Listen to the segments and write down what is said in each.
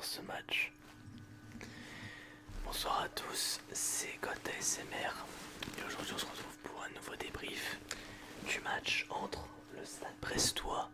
dans ce match. Bonsoir à tous, c'est God ASMR et aujourd'hui on se retrouve pour un nouveau débrief du match entre le Stade Brestois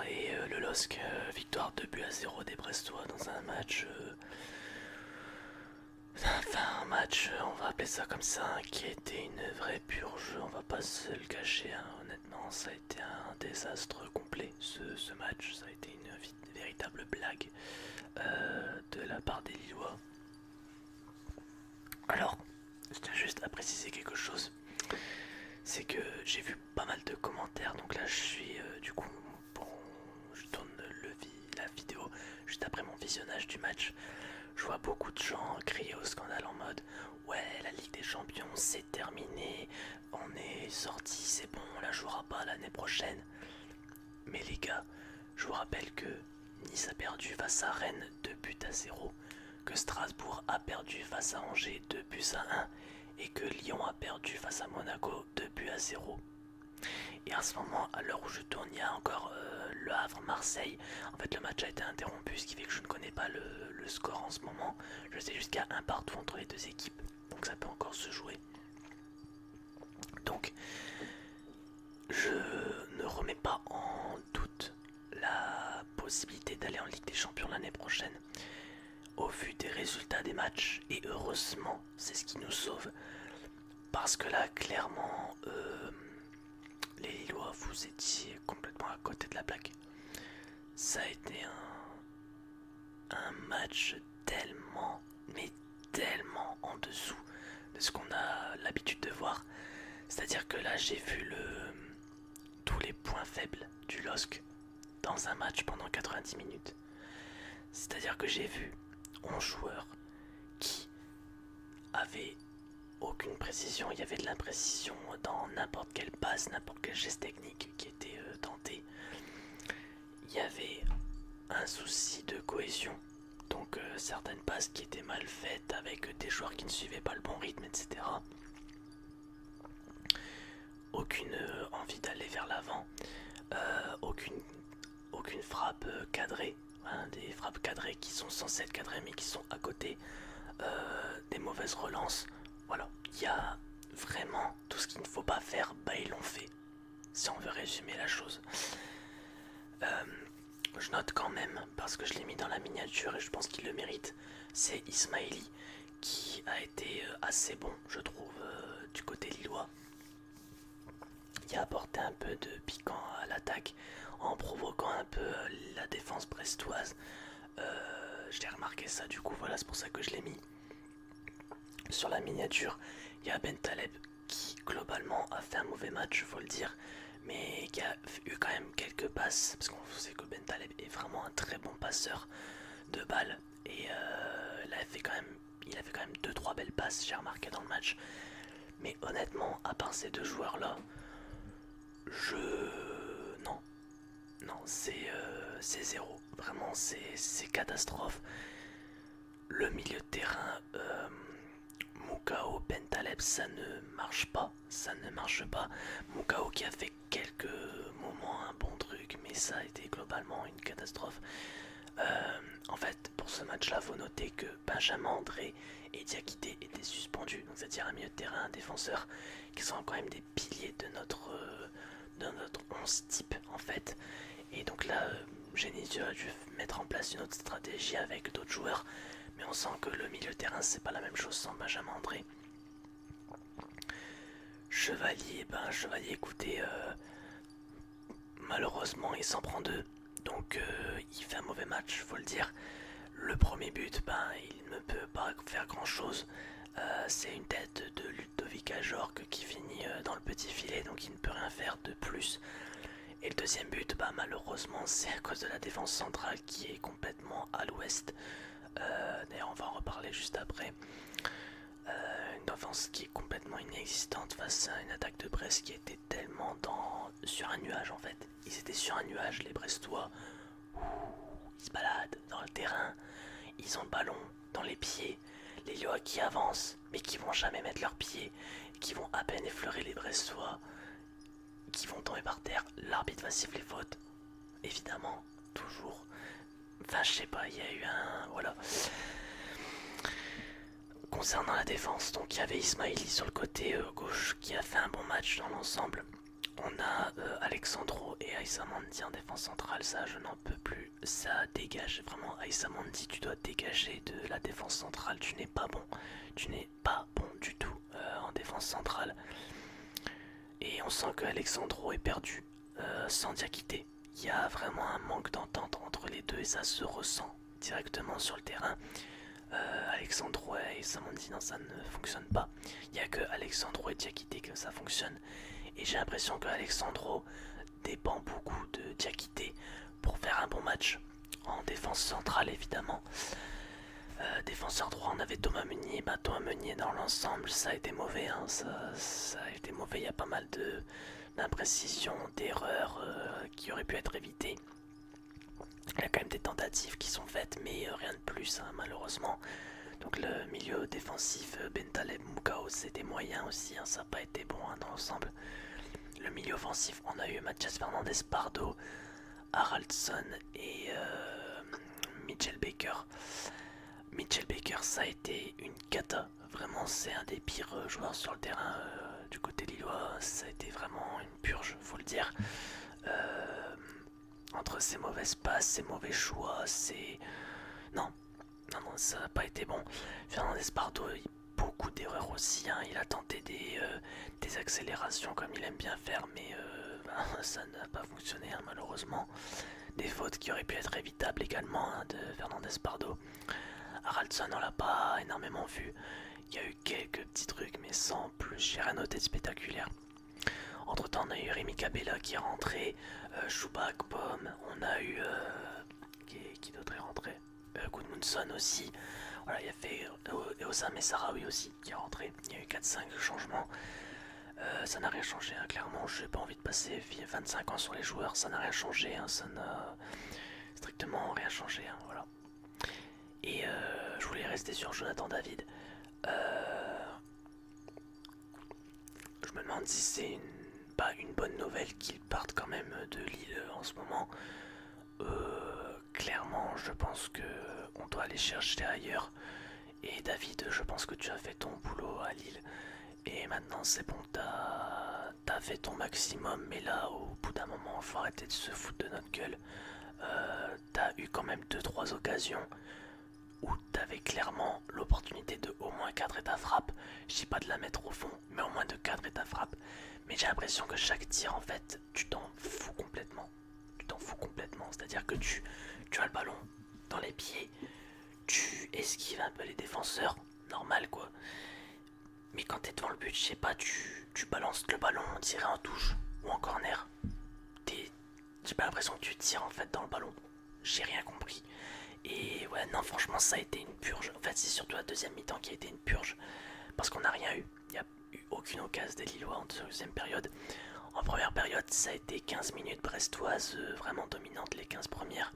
et le LOSC. Victoire 2-0 des Brestois dans un match, un match, on va appeler ça comme ça, qui a été une vraie purge, on va pas se le cacher, honnêtement ça a été un désastre complet ce match, ça a été une véritable blague de la part des Lillois. Alors, je tiens juste à préciser quelque chose, c'est que j'ai vu pas mal de commentaires, donc là je suis du coup, bon, je tourne la vidéo juste après mon visionnage du match. Je vois beaucoup de gens crier au scandale en mode ouais, la Ligue des Champions c'est terminé, on est sorti, c'est bon, on la jouera pas l'année prochaine. Mais les gars, je vous rappelle que Nice a perdu face à Rennes 2-0, que Strasbourg a perdu face à Angers 2-1 et que Lyon a perdu face à Monaco 2-0. Et en ce moment, à l'heure où je tourne, il y a encore Le Havre-Marseille. En fait, le match a été interrompu, ce qui fait que je ne connais pas le score en ce moment. Je sais juste qu'il y a un partout entre les deux équipes, donc ça peut encore se jouer. Donc, je ne remets pas en doute la possibilité d'aller en Ligue des Champions l'année prochaine. Au vu des résultats des matchs, et heureusement, c'est ce qui nous sauve. Parce que là, clairement, les Lillois, vous étiez complètement à côté de la plaque. Ça a été un match tellement, mais tellement en dessous de ce qu'on a l'habitude de voir. C'est-à-dire que là, j'ai vu tous les points faibles du LOSC dans un match pendant 90 minutes. C'est-à-dire que j'ai vu 11 joueurs qui avaient aucune précision, il y avait de l'imprécision dans n'importe quelle passe, n'importe quel geste technique qui était tenté. Il y avait un souci de cohésion, donc certaines passes qui étaient mal faites avec des joueurs qui ne suivaient pas le bon rythme, etc. Aucune envie d'aller vers l'avant, aucune frappe cadrée, des frappes cadrées qui sont censées être cadrées mais qui sont à côté, des mauvaises relances. Voilà, il y a vraiment tout ce qu'il ne faut pas faire, ils l'ont fait, si on veut résumer la chose. Je note quand même, parce que je l'ai mis dans la miniature et je pense qu'il le mérite, c'est Ismaili qui a été assez bon, je trouve, du côté lillois. Il a apporté un peu de piquant à l'attaque en provoquant un peu la défense brestoise. Je l'ai remarqué ça, du coup, voilà, c'est pour ça que je l'ai mis. Sur la miniature, il y a Ben Taleb qui globalement a fait un mauvais match, faut le dire, mais qui a eu quand même quelques passes, parce qu'on sait que Ben Taleb est vraiment un très bon passeur de balles, et il a fait quand même 2-3 belles passes, j'ai remarqué dans le match. Mais honnêtement, à part ces deux joueurs-là, Non, non, c'est zéro. Vraiment, c'est catastrophe. Le milieu de terrain, Moukao, Bentaleb, ça ne marche pas. Ça ne marche pas. Moukao qui a fait quelques moments un bon truc, mais ça a été globalement une catastrophe. En fait, pour ce match-là, faut noter que Benjamin André et Diakité étaient suspendus. Donc, c'est-à-dire un milieu de terrain, un défenseur, qui sont quand même des piliers de notre 11 type, en fait. Et donc là, Genesio a dû mettre en place une autre stratégie avec d'autres joueurs. Mais on sent que le milieu de terrain, c'est pas la même chose sans Benjamin André. Chevalier, écoutez, malheureusement, il s'en prend deux. Donc il fait un mauvais match, faut le dire. Le premier but, il ne peut pas faire grand chose. C'est une tête de Ludovic Ajorc qui finit dans le petit filet, donc il ne peut rien faire de plus. Et le deuxième but, malheureusement, c'est à cause de la défense centrale qui est complètement à l'ouest. D'ailleurs, on va en reparler juste après. Une défense qui est complètement inexistante face à une attaque de Brest qui était tellement sur un nuage en fait. Ils étaient sur un nuage, les Brestois. Ils se baladent dans le terrain, ils ont le ballon dans les pieds. Les Lillois qui avancent, mais qui vont jamais mettre leurs pieds, qui vont à peine effleurer les Brestois, qui vont tomber par terre. L'arbitre va siffler faute, évidemment, toujours. Enfin, je sais pas, il y a eu un. Voilà. Concernant la défense, donc il y avait Ismaili sur le côté gauche qui a fait un bon match dans l'ensemble. On a Alexandro et Aïssa Mandi en défense centrale, ça je n'en peux plus, ça dégage vraiment. Aïssa Mandi, tu dois dégager de la défense centrale, tu n'es pas bon, tu n'es pas bon du tout en défense centrale. Et on sent que Alexandro est perdu sans Diakité. Il y a vraiment un manque d'entente entre les deux et ça se ressent directement sur le terrain. Alexandro et Samandi, non, ça ne fonctionne pas. Il n'y a que Alexandro et Diakité que ça fonctionne. Et j'ai l'impression que Alexandro dépend beaucoup de Diakité pour faire un bon match. En défense centrale, évidemment. Défenseur droit, on avait Thomas Meunier. Bah, Thomas Meunier, dans l'ensemble, ça a été mauvais. Hein. Ça a été mauvais. Il y a pas mal d'imprécisions, d'erreurs qui auraient pu être évitées. Il y a quand même des tentatives qui sont faites, mais rien de plus, hein, malheureusement. Donc le milieu défensif, Bentaleb, Mukao, c'était moyen aussi, hein, ça n'a pas été bon hein, dans l'ensemble. Le milieu offensif, on a eu Mathias Fernandez Pardo, Haraldson et Mitchell Baker. Mitchell Baker, ça a été une cata. Vraiment, c'est un des pires joueurs sur le terrain du côté lillois. Ça a été vraiment une purge, faut le dire. Entre ses mauvaises passes, ses mauvais choix, c'est... Non, non, ça n'a pas été bon. Fernandez Pardo, beaucoup d'erreurs aussi. Hein. Il a tenté des accélérations comme il aime bien faire, mais ça n'a pas fonctionné hein, malheureusement. Des fautes qui auraient pu être évitables également hein, de Fernandez Pardo. Haraldson, on l'a pas énormément vu. Il y a eu quelques petits trucs, mais sans plus. J'ai rien noté de spectaculaire. Entre temps, on a eu Rémi Cabella qui est rentré, Choubak, Pomme, on a eu. Qui d'autre est rentré Gudmundsson aussi. Voilà, il y a fait Osam et Sarawi aussi qui est rentré. Il y a eu 4-5 changements. Ça n'a rien changé, hein, clairement. J'ai pas envie de passer 25 ans sur les joueurs, ça n'a rien changé, hein, ça n'a strictement rien changé. Hein, voilà. Et je voulais rester sur Jonathan David. Je me demande si c'est pas une bonne nouvelle qu'il parte quand même de Lille en ce moment. Clairement, je pense que on doit aller chercher ailleurs. Et David, je pense que tu as fait ton boulot à Lille. Et maintenant, c'est bon, t'as fait ton maximum. Mais là, au bout d'un moment, il faut arrêter de se foutre de notre gueule. T'as eu quand même deux trois occasions où t'avais clairement l'opportunité de au moins cadrer ta frappe. Je dis pas de la mettre au fond, mais au moins de cadrer ta frappe. Mais j'ai l'impression que chaque tir, en fait, tu t'en fous complètement. Tu t'en fous complètement. C'est-à-dire que tu as le ballon dans les pieds, tu esquives un peu les défenseurs, normal quoi. Mais quand t'es devant le but, je sais pas, tu balances le ballon, on dirait en touche ou en corner. J'ai pas l'impression que tu tires en fait dans le ballon. J'ai rien compris. Et ouais, non, franchement, ça a été une purge. En fait, c'est surtout la deuxième mi-temps qui a été une purge. Parce qu'on n'a rien eu. Il n'y a eu aucune occasion des Lillois en deuxième période. En première période, ça a été 15 minutes brestoises vraiment dominantes, les 15 premières.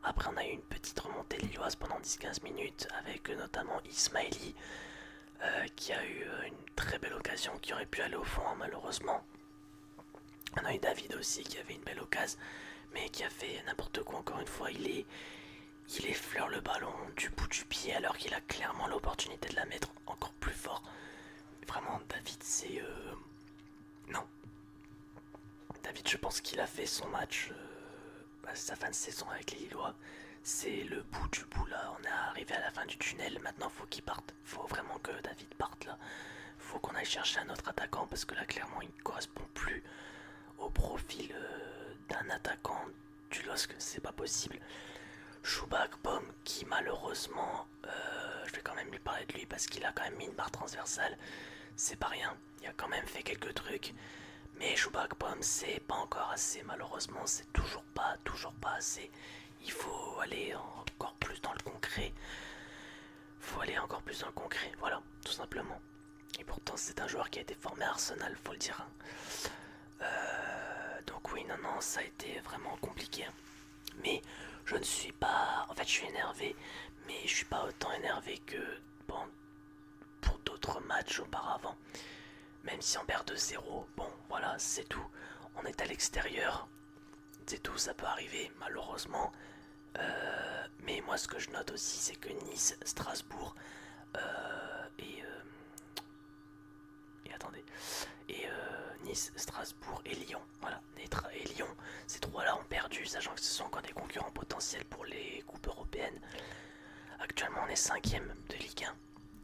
Après, on a eu une petite remontée lilloise pendant 10-15 minutes avec notamment Ismaili qui a eu une très belle occasion qui aurait pu aller au fond, hein, malheureusement. On a eu David aussi qui avait une belle occasion, mais qui a fait n'importe quoi encore une fois. Il effleure le ballon du bout du pied alors qu'il a clairement l'opportunité de la mettre encore plus fort. Vraiment, David, c'est... Non. David, je pense qu'il a fait son match, sa fin de saison avec les Lillois. C'est le bout du bout là, on est arrivé à la fin du tunnel, maintenant faut qu'il parte. Faut vraiment que David parte là. Faut qu'on aille chercher un autre attaquant parce que là clairement il ne correspond plus au profil d'un attaquant du LOSC, c'est pas possible. Choubak, Pomme, qui malheureusement, je vais quand même lui parler de lui parce qu'il a quand même mis une barre transversale, c'est pas rien, il a quand même fait quelques trucs. Mais Choubak, Pomme, c'est pas encore assez, malheureusement, c'est toujours pas assez. Il faut aller encore plus dans le concret. Faut aller encore plus dans le concret, voilà, tout simplement. Et pourtant, c'est un joueur qui a été formé à Arsenal, faut le dire. Hein. Donc oui, non, ça a été vraiment compliqué. Mais je ne suis pas... En fait, je suis énervé, mais je suis pas autant énervé que pour d'autres matchs auparavant. Même si on perd 2-0, bon, voilà, c'est tout. On est à l'extérieur, c'est tout, ça peut arriver, malheureusement. Mais moi ce que je note aussi c'est que Nice, Strasbourg et attendez, Nice, Strasbourg et Lyon, voilà, et Lyon, ces trois-là ont perdu, sachant que ce sont encore des concurrents potentiels pour les coupes européennes. Actuellement on est 5ème de Ligue 1,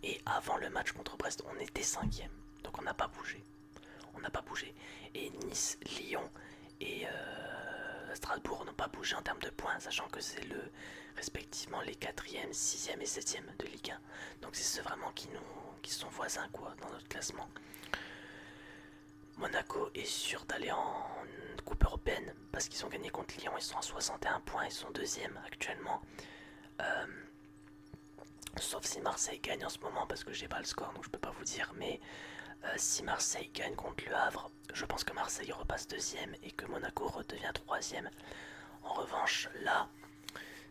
et avant le match contre Brest on était 5ème, donc on n'a pas bougé. On n'a pas bougé. Et Nice, Lyon et Strasbourg n'ont pas bougé en termes de points, sachant que c'est respectivement les 4e, 6e et 7e de Ligue 1. Donc c'est ceux vraiment qui sont voisins quoi, dans notre classement. Monaco est sûr d'aller en Coupe européenne parce qu'ils ont gagné contre Lyon, ils sont à 61 points, ils sont 2e actuellement. Euh, Sauf si Marseille gagne en ce moment parce que j'ai pas le score donc je peux pas vous dire, mais si Marseille gagne contre le Havre, je pense que Marseille repasse 2ème et que Monaco redevient 3ème. En revanche, là,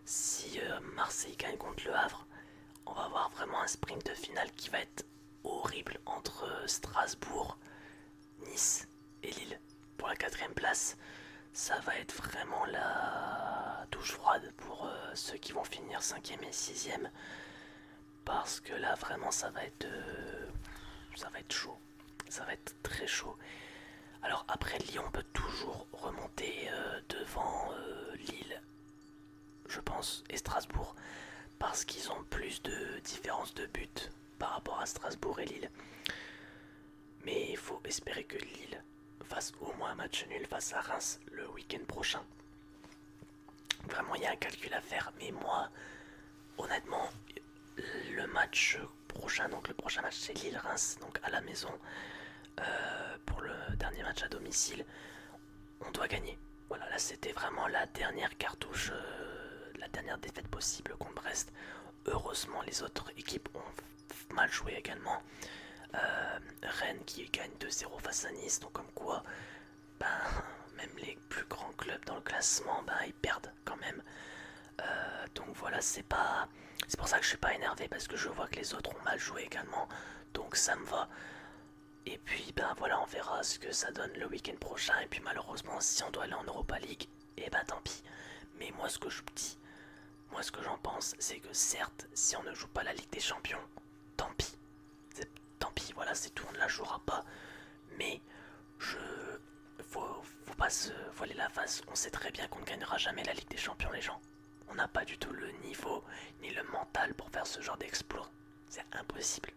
si Marseille gagne contre le Havre, on va avoir vraiment un sprint de finale qui va être horrible entre Strasbourg, Nice et Lille pour la 4ème place. Ça va être vraiment la douche froide pour ceux qui vont finir 5ème et 6ème. Parce que là, vraiment, ça va être chaud. Ça va être très chaud. Alors après, Lyon peut toujours remonter devant Lille, je pense, et Strasbourg, parce qu'ils ont plus de différence de but par rapport à Strasbourg et Lille. Mais il faut espérer que Lille fasse au moins un match nul face à Reims le week-end prochain. Vraiment, il y a un calcul à faire, mais moi, honnêtement, le match prochain, donc le prochain match c'est Lille-Reims, donc à la maison, pour le dernier match à domicile, on doit gagner. Voilà, là c'était vraiment la dernière cartouche, la dernière défaite possible contre Brest. Heureusement, les autres équipes ont mal joué également. Rennes qui gagne 2-0 face à Nice, donc comme quoi, ben, même les plus grands clubs dans le classement, ben, ils perdent quand même. Donc voilà, c'est pour ça que je suis pas énervé parce que je vois que les autres ont mal joué également, donc ça me va. Et puis ben voilà, on verra ce que ça donne le week-end prochain. Et puis malheureusement, si on doit aller en Europa League, et ben tant pis. Mais moi ce que je dis, moi ce que j'en pense, c'est que certes, si on ne joue pas la Ligue des Champions, tant pis. Tant pis, voilà, c'est tout, on ne la jouera pas. Mais je faut pas se voiler la face. On sait très bien qu'on ne gagnera jamais la Ligue des Champions, les gens. On n'a pas du tout le niveau ni le mental pour faire ce genre d'exploit. C'est impossible.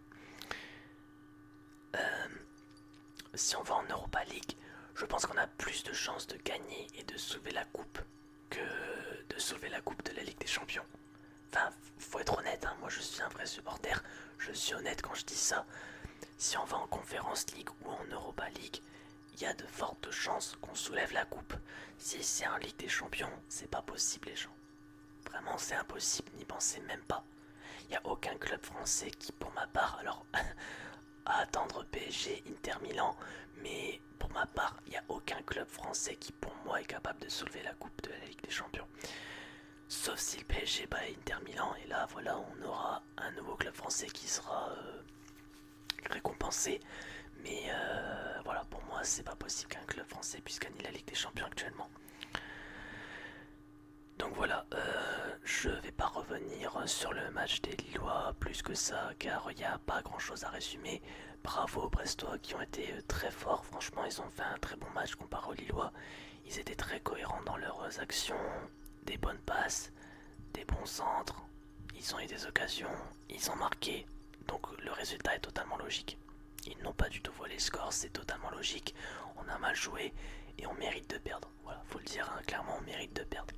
Si on va en Europa League, je pense qu'on a plus de chances de gagner et de soulever la coupe que de soulever la coupe de la Ligue des Champions. Enfin, faut être honnête, hein, moi je suis un vrai supporter, je suis honnête quand je dis ça. Si on va en Conference League ou en Europa League, il y a de fortes chances qu'on soulève la coupe. Si c'est en Ligue des Champions, c'est pas possible les gens. Vraiment c'est impossible, n'y pensez même pas. Il n'y a aucun club français qui, pour ma part, alors à attendre PSG, Inter Milan, mais pour ma part, il n'y a aucun club français qui pour moi est capable de soulever la coupe de la Ligue des Champions. Sauf si le PSG bat Inter Milan, et là voilà, on aura un nouveau club français qui sera récompensé. Mais voilà, pour moi, c'est pas possible qu'un club français puisse gagner la Ligue des Champions actuellement. Donc voilà, je vais pas revenir sur le match des Lillois plus que ça, car il n'y a pas grand chose à résumer. Bravo aux Brestois qui ont été très forts, franchement ils ont fait un très bon match comparé aux Lillois. Ils étaient très cohérents dans leurs actions, des bonnes passes, des bons centres, ils ont eu des occasions, ils ont marqué, donc le résultat est totalement logique. Ils n'ont pas du tout volé le score, c'est totalement logique, on a mal joué et on mérite de perdre. Voilà, faut le dire, hein, clairement on mérite de perdre.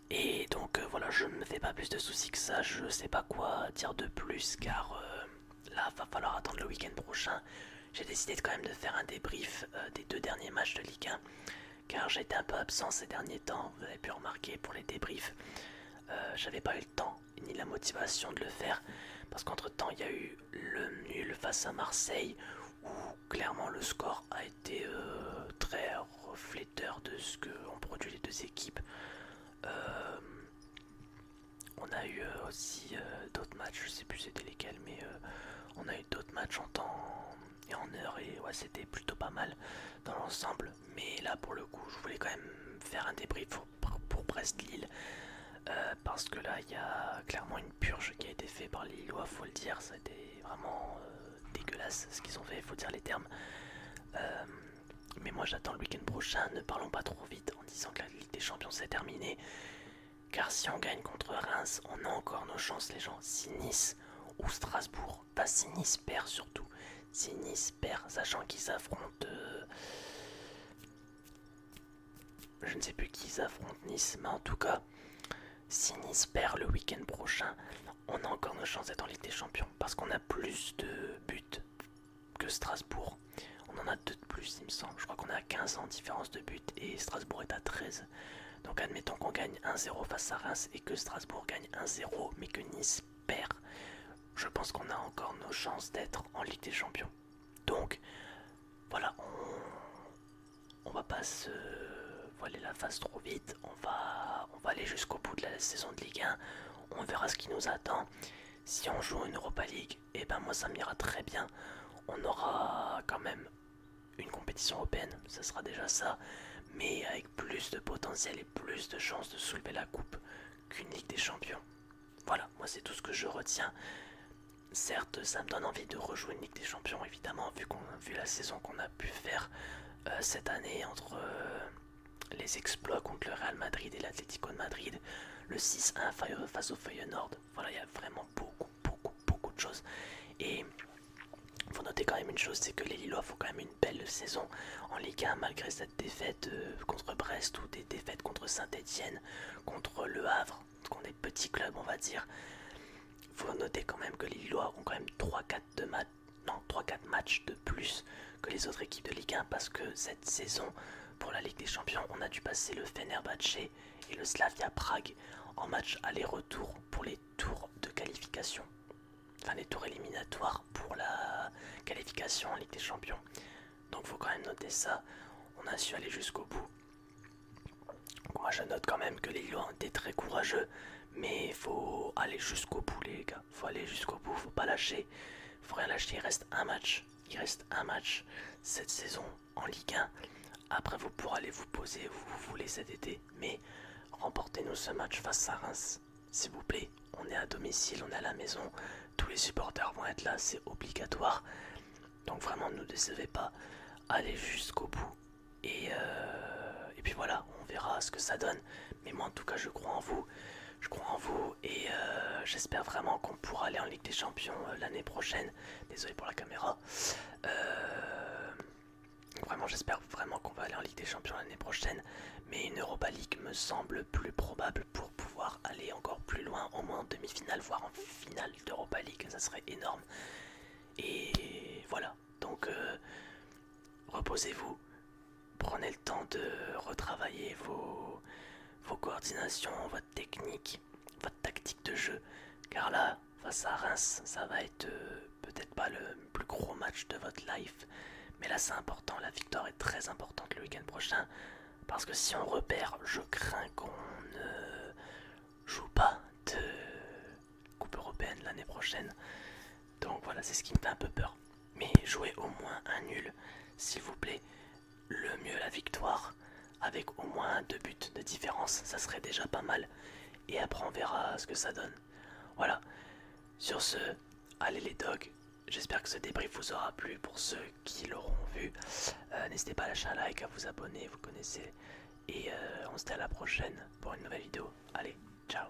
Et donc voilà, je ne me fais pas plus de soucis que ça, je sais pas quoi dire de plus car là va falloir attendre le week-end prochain. J'ai décidé quand même de faire un débrief des 2 derniers matchs de Ligue 1 car j'ai été un peu absent ces derniers temps, vous avez pu remarquer pour les débriefs. J'avais pas eu le temps ni la motivation de le faire parce qu'entre temps il y a eu le nul face à Marseille où clairement le score a été très refléteur de ce qu'ont produit les deux équipes. On a eu aussi d'autres matchs, je sais plus c'était lesquels, mais on a eu d'autres matchs en temps et en heure et ouais c'était plutôt pas mal dans l'ensemble. Mais là pour le coup je voulais quand même faire un débrief pour Brest-Lille. Parce que là, il y a clairement une purge qui a été faite par les Lillois, faut le dire. Ça a été vraiment dégueulasse ce qu'ils ont fait, faut dire les termes. Mais moi j'attends le week-end prochain, ne parlons pas trop vite en disant que la Ligue des Champions c'est terminé. Car si on gagne contre Reims, on a encore nos chances les gens. Si Nice ou Strasbourg, pas si Nice perd surtout. Si Nice perd, sachant qu'ils affrontent... je ne sais plus qui ils affrontent Nice, mais en tout cas, si Nice perd le week-end prochain, on a encore nos chances d'être en Ligue des Champions. Parce qu'on a plus de buts que Strasbourg. On en a 2 de plus, il me semble. Je crois qu'on est à 15 en différence de but et Strasbourg est à 13. Donc admettons qu'on gagne 1-0 face à Reims et que Strasbourg gagne 1-0 mais que Nice perd. Je pense qu'on a encore nos chances d'être en Ligue des Champions. Donc voilà, on va pas se voiler la face trop vite. On va aller jusqu'au bout de la saison de Ligue 1. On verra ce qui nous attend. Si on joue en Europa League, et ben moi ça m'ira très bien. On aura quand même une compétition européenne, ça sera déjà ça, mais avec plus de potentiel et plus de chances de soulever la coupe qu'une Ligue des Champions. Voilà, moi c'est tout ce que je retiens. Certes, ça me donne envie de rejouer une Ligue des Champions, évidemment, vu la saison qu'on a pu faire cette année entre les exploits contre le Real Madrid et l'Atlético de Madrid, le 6-1 face au Feyenoord. Voilà, il y a vraiment beaucoup de choses. Et faut noter quand même une chose, c'est que les Lillois font quand même une belle saison en Ligue 1 malgré cette défaite contre Brest ou des défaites contre Saint-Etienne, contre Le Havre, contre des petits clubs on va dire. Faut noter quand même que les Lillois ont quand même 3-4 matchs de plus que les autres équipes de Ligue 1 parce que cette saison pour la Ligue des Champions on a dû passer le Fenerbahçe et le Slavia Prague en match aller-retour pour les tours de qualification. Enfin les tours éliminatoires pour la qualification en Ligue des Champions. Donc faut quand même noter ça. On a su aller jusqu'au bout. Moi je note quand même que les Lillois ont été très courageux. Mais faut aller jusqu'au bout les gars. Faut aller jusqu'au bout, faut pas lâcher. Faut rien lâcher, il reste un match. Il reste un match cette saison en Ligue 1. Après vous pourrez aller vous poser où vous voulez cet été. Mais remportez-nous ce match face à Reims. S'il vous plaît, on est à domicile, on est à la maison. Tous les supporters vont être là, c'est obligatoire. Donc vraiment ne nous décevez pas. Allez jusqu'au bout. Et puis voilà, on verra ce que ça donne. Mais moi en tout cas je crois en vous. Je crois en vous et j'espère vraiment qu'on pourra aller en Ligue des Champions l'année prochaine. Désolé pour la caméra. Vraiment j'espère vraiment qu'on va aller en Ligue des Champions l'année prochaine. Mais une Europa League me semble plus probable pour pouvoir aller encore plus loin, au moins en demi-finale, voire en finale d'Europa League, ça serait énorme. Et voilà, donc reposez-vous, prenez le temps de retravailler vos coordinations, votre technique, votre tactique de jeu, car là, face à Reims, ça va être peut-être pas le plus gros match de votre life, mais là c'est important, la victoire est très importante le week-end prochain. Parce que si on repère, je crains qu'on ne joue pas de Coupe européenne l'année prochaine. Donc voilà, c'est ce qui me fait un peu peur. Mais jouez au moins un nul, s'il vous plaît. Le mieux la victoire, avec au moins 2 buts de différence, ça serait déjà pas mal. Et après on verra ce que ça donne. Voilà. Sur ce, allez les dogs. J'espère que ce débrief vous aura plu pour ceux qui l'auront vu. N'hésitez pas à lâcher un like, à vous abonner, vous connaissez. Et on se dit à la prochaine pour une nouvelle vidéo. Allez, ciao.